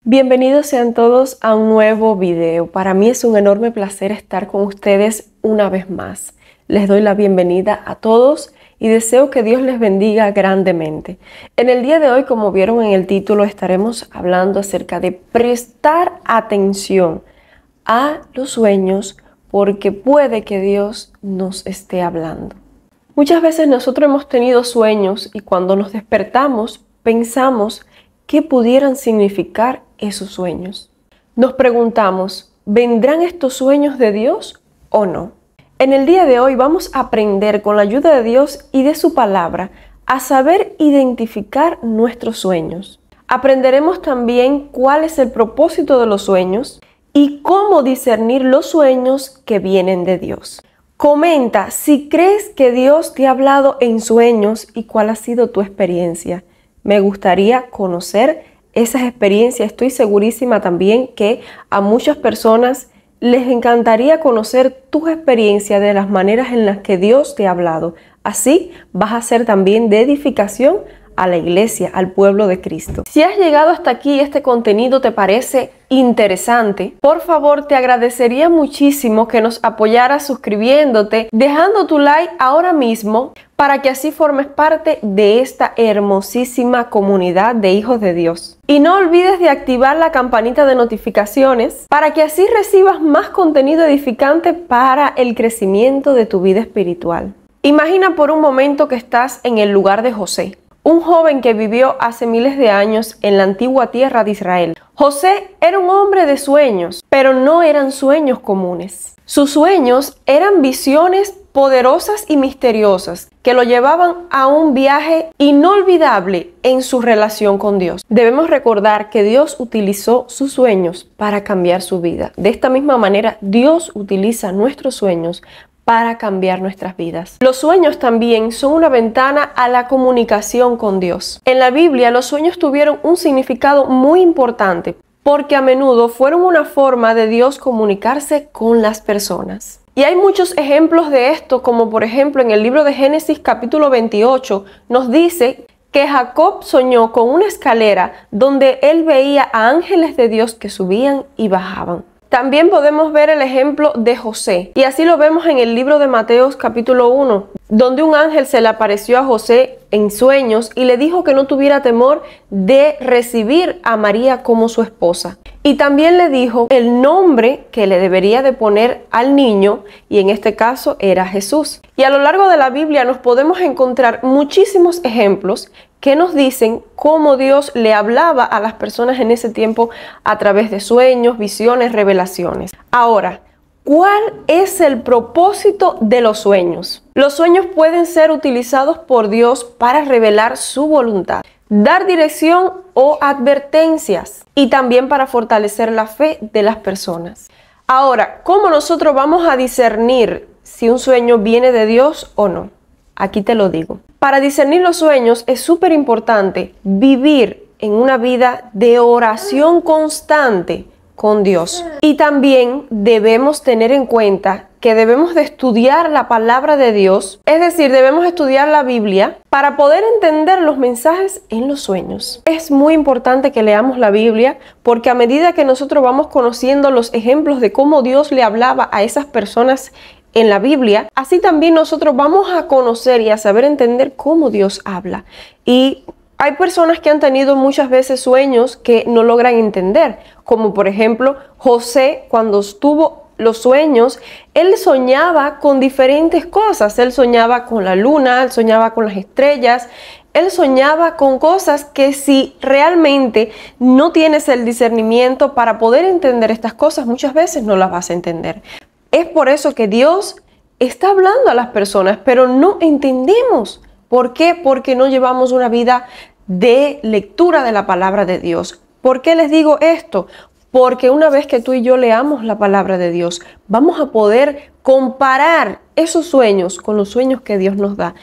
Bienvenidos sean todos a un nuevo video. Para mí es un enorme placer estar con ustedes una vez más. Les doy la bienvenida a todos y deseo que Dios les bendiga grandemente. En el día de hoy, como vieron en el título, estaremos hablando acerca de prestar atención a los sueños porque puede que Dios nos esté hablando. Muchas veces nosotros hemos tenido sueños y cuando nos despertamos pensamos qué pudieran significar esos sueños. Nos preguntamos, ¿vendrán estos sueños de Dios o no? En el día de hoy vamos a aprender con la ayuda de Dios y de su palabra a saber identificar nuestros sueños. Aprenderemos también cuál es el propósito de los sueños y cómo discernir los sueños que vienen de Dios. Comenta si crees que Dios te ha hablado en sueños y cuál ha sido tu experiencia. Me gustaría conocer esas experiencias. Estoy segurísima también que a muchas personas les encantaría conocer tus experiencias de las maneras en las que Dios te ha hablado. Así vas a ser también de edificación a la iglesia, al pueblo de Cristo. Si has llegado hasta aquí y este contenido te parece interesante, por favor te agradecería muchísimo que nos apoyaras suscribiéndote, dejando tu like ahora mismo para que así formes parte de esta hermosísima comunidad de hijos de Dios. Y no olvides de activar la campanita de notificaciones para que así recibas más contenido edificante para el crecimiento de tu vida espiritual. Imagina por un momento que estás en el lugar de José, un joven que vivió hace miles de años en la antigua tierra de Israel. José era un hombre de sueños, pero no eran sueños comunes. Sus sueños eran visiones poderosas y misteriosas que lo llevaban a un viaje inolvidable en su relación con Dios. Debemos recordar que Dios utilizó sus sueños para cambiar su vida. De esta misma manera, Dios utiliza nuestros sueños para cambiar nuestras vidas. Los sueños también son una ventana a la comunicación con Dios. En la Biblia, los sueños tuvieron un significado muy importante porque a menudo fueron una forma de Dios comunicarse con las personas. Y hay muchos ejemplos de esto, como por ejemplo en el libro de Génesis capítulo 28 nos dice que Jacob soñó con una escalera donde él veía a ángeles de Dios que subían y bajaban. También podemos ver el ejemplo de José, y así lo vemos en el libro de Mateo capítulo 1, donde un ángel se le apareció a José en sueños y le dijo que no tuviera temor de recibir a María como su esposa. Y también le dijo el nombre que le debería de poner al niño, y en este caso era Jesús. Y a lo largo de la Biblia nos podemos encontrar muchísimos ejemplos que nos dicen cómo Dios le hablaba a las personas en ese tiempo a través de sueños, visiones, revelaciones. Ahora, ¿cuál es el propósito de los sueños? Los sueños pueden ser utilizados por Dios para revelar su voluntad, dar dirección o advertencias y también para fortalecer la fe de las personas. Ahora, ¿cómo nosotros vamos a discernir si un sueño viene de Dios o no? Aquí te lo digo. Para discernir los sueños es súper importante vivir en una vida de oración constante con Dios. Y también debemos tener en cuenta que debemos de estudiar la palabra de Dios, es decir, debemos estudiar la Biblia para poder entender los mensajes en los sueños. Es muy importante que leamos la Biblia porque a medida que nosotros vamos conociendo los ejemplos de cómo Dios le hablaba a esas personas en la Biblia, así también nosotros vamos a conocer y a saber entender cómo Dios habla. Y hay personas que han tenido muchas veces sueños que no logran entender, como por ejemplo José, cuando tuvo los sueños, él soñaba con diferentes cosas. Él soñaba con la luna, él soñaba con las estrellas, él soñaba con cosas que si realmente no tienes el discernimiento para poder entender estas cosas, muchas veces no las vas a entender. Es por eso que Dios está hablando a las personas, pero no entendemos. ¿Por qué? Porque no llevamos una vida de lectura de la palabra de Dios. ¿Por qué les digo esto? Porque una vez que tú y yo leamos la palabra de Dios, vamos a poder comparar esos sueños con los sueños que Dios nos da.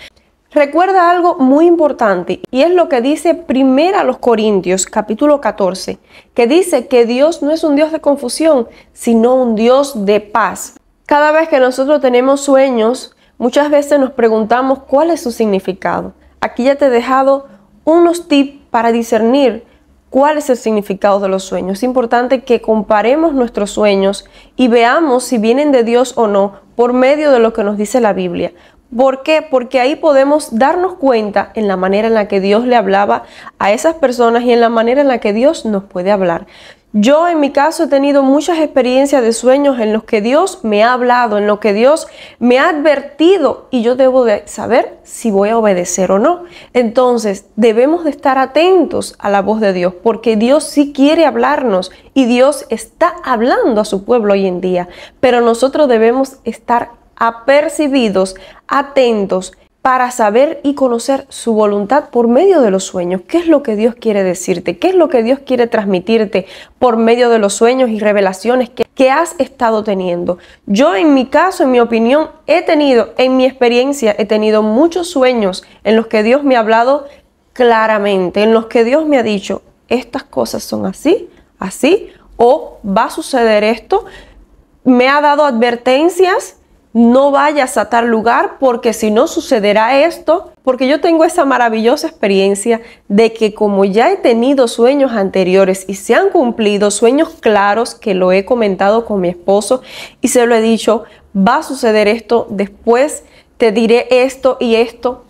Recuerda algo muy importante y es lo que dice 1 Corintios capítulo 14, que dice que Dios no es un Dios de confusión, sino un Dios de paz. Cada vez que nosotros tenemos sueños, muchas veces nos preguntamos cuál es su significado. Aquí ya te he dejado unos tips para discernir ¿Cuál es el significado de los sueños? Es importante que comparemos nuestros sueños y veamos si vienen de Dios o no por medio de lo que nos dice la Biblia. ¿Por qué? Porque ahí podemos darnos cuenta en la manera en la que Dios le hablaba a esas personas y en la manera en la que Dios nos puede hablar. Yo en mi caso he tenido muchas experiencias de sueños en los que Dios me ha hablado, en los que Dios me ha advertido y yo debo de saber si voy a obedecer o no. Entonces debemos de estar atentos a la voz de Dios porque Dios sí quiere hablarnos y Dios está hablando a su pueblo hoy en día, pero nosotros debemos estar apercibidos, atentos, para saber y conocer su voluntad por medio de los sueños. ¿Qué es lo que Dios quiere decirte? ¿Qué es lo que Dios quiere transmitirte por medio de los sueños y revelaciones que has estado teniendo? Yo en mi caso, en mi opinión, en mi experiencia, he tenido muchos sueños en los que Dios me ha hablado claramente, en los que Dios me ha dicho, estas cosas son así, así, o va a suceder esto. Me ha dado advertencias. No vayas a tal lugar porque si no sucederá esto, porque yo tengo esa maravillosa experiencia de que como ya he tenido sueños anteriores y se han cumplido sueños claros que lo he comentado con mi esposo y se lo he dicho, va a suceder esto, después te diré esto y esto.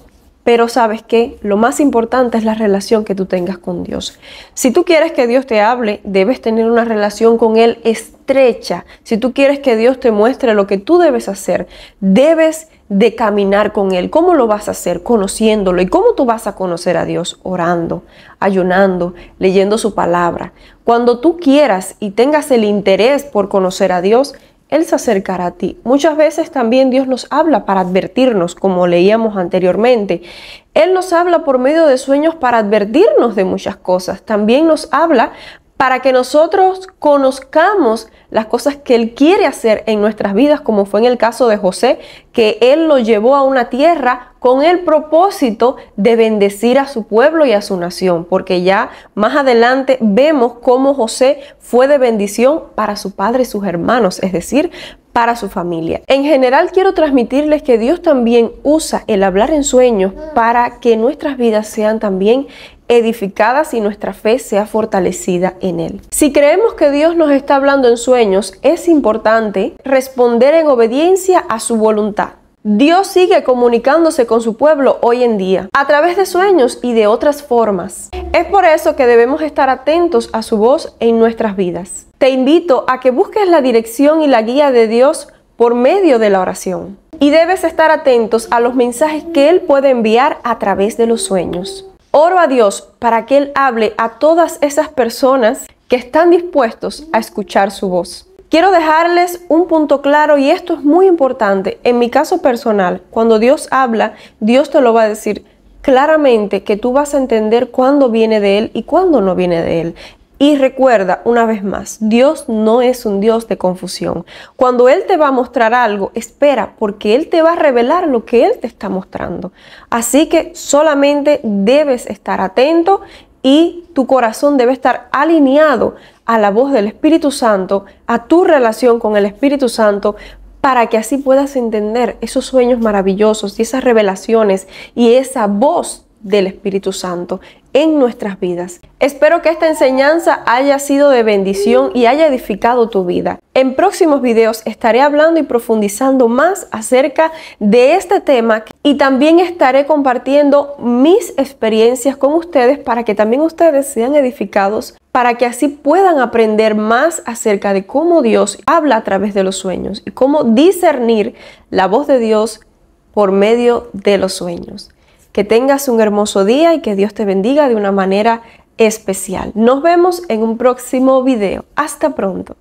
Pero ¿sabes qué? Lo más importante es la relación que tú tengas con Dios. Si tú quieres que Dios te hable, debes tener una relación con Él estrecha. Si tú quieres que Dios te muestre lo que tú debes hacer, debes de caminar con Él. ¿Cómo lo vas a hacer? Conociéndolo. ¿Y cómo tú vas a conocer a Dios? Orando, ayunando, leyendo su palabra. Cuando tú quieras y tengas el interés por conocer a Dios, Él se acercará a ti. Muchas veces también Dios nos habla para advertirnos, como leíamos anteriormente. Él nos habla por medio de sueños para advertirnos de muchas cosas. También nos habla para que nosotros conozcamos las cosas que Él quiere hacer en nuestras vidas, como fue en el caso de José, que Él lo llevó a una tierra con el propósito de bendecir a su pueblo y a su nación, porque ya más adelante vemos cómo José fue de bendición para su padre y sus hermanos, es decir, para su familia. En general quiero transmitirles que Dios también usa el hablar en sueños para que nuestras vidas sean también edificadas y nuestra fe sea fortalecida en Él. Si creemos que Dios nos está hablando en sueños, es importante responder en obediencia a su voluntad. Dios sigue comunicándose con su pueblo hoy en día, a través de sueños y de otras formas. Es por eso que debemos estar atentos a su voz en nuestras vidas. Te invito a que busques la dirección y la guía de Dios por medio de la oración. Y debes estar atentos a los mensajes que Él puede enviar a través de los sueños. Oro a Dios para que Él hable a todas esas personas que están dispuestos a escuchar su voz. Quiero dejarles un punto claro y esto es muy importante. En mi caso personal, cuando Dios habla, Dios te lo va a decir claramente que tú vas a entender cuándo viene de Él y cuándo no viene de Él. Y recuerda una vez más, Dios no es un Dios de confusión. Cuando Él te va a mostrar algo, espera, porque Él te va a revelar lo que Él te está mostrando. Así que solamente debes estar atento y tu corazón debe estar alineado a la voz del Espíritu Santo, a tu relación con el Espíritu Santo, para que así puedas entender esos sueños maravillosos y esas revelaciones y esa voz del Espíritu Santo en nuestras vidas. Espero que esta enseñanza haya sido de bendición y haya edificado tu vida. En próximos videos estaré hablando y profundizando más acerca de este tema y también estaré compartiendo mis experiencias con ustedes para que también ustedes sean edificados, para que así puedan aprender más acerca de cómo Dios habla a través de los sueños y cómo discernir la voz de Dios por medio de los sueños. Que tengas un hermoso día y que Dios te bendiga de una manera especial. Nos vemos en un próximo video. Hasta pronto.